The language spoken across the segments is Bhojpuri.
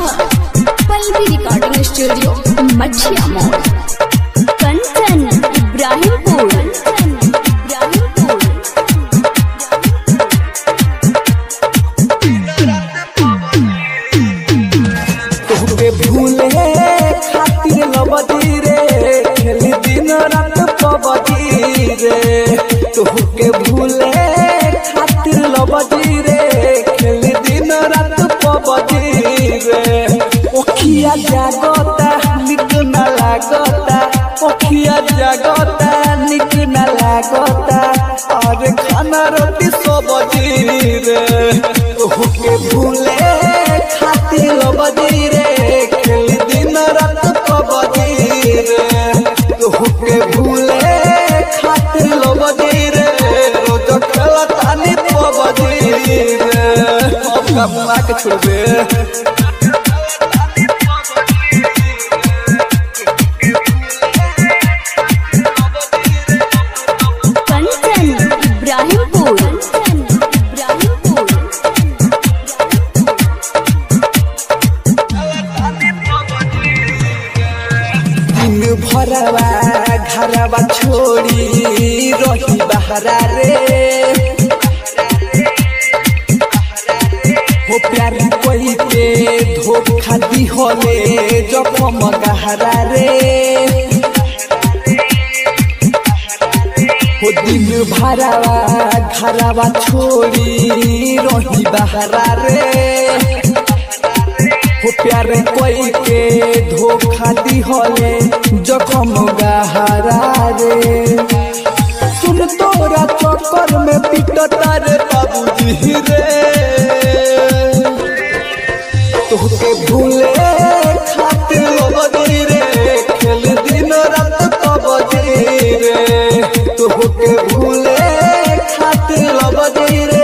पल्लवी रिकॉर्डिंग स्टूडियो मछिया मोड़ कंचन इब्राहिमपुर तोहके भूले खातिर लबदी रे खेली दिन रात पबदी रे तोहके भूले खातिर लबदी रे खेली दिन रात पबदी रे ओखिया जागता निक न लागता ओखिया जागता निक न लागता और खाना रोटी सब्जी रे तोहके भूले खातिर लबदी रे खेली दिन रात पबदी रे तोहके भूले खातिर लबदी रे रोज खेलता नि पबदी रे अब कमा के छोड़बे भरवा घरवा छोड़ी रही बहरा रे हो प्यार कोई के धोखा दी होले जखम गहरा रे हो दिन भरवा घरवा छोड़ी रही बहरा रे हो प्यार कोई के धोखा दी होले जखम गहरा रे सुन तोरा चक्कर में पिटता रे बाबूजी रे तोहके भूले खातिर लबदी रे खेल दिन रात पबदी रे तोहके भूले खातिर लबदी रे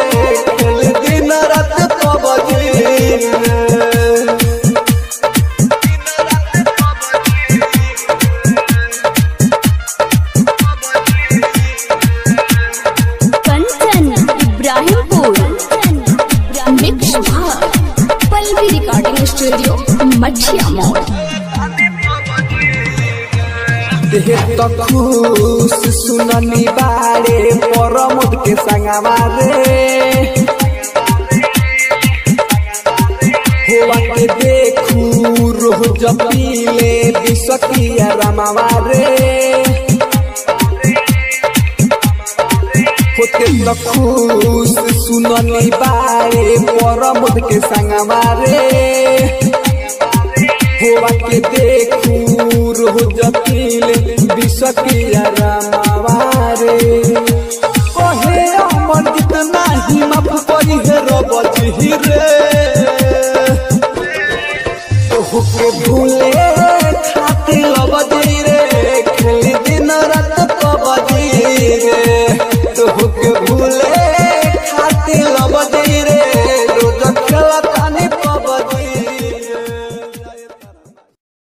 खेल दिन रात पबदी रे पल्लवी रिकॉर्डिंग स्टूडियो मछिया मोड़ देह तो खुश सुननी बारे परमोद के संगवा रे हुआ के देखू रोह जपीले बिसकिया रमावा रे होते तो खुश सुननी बारे परमोद के संगवा रे हुआ के देखू रोह जपीले बिसकिया रमावा रे कहे अमर जितना ही माफ करी है रबजी रे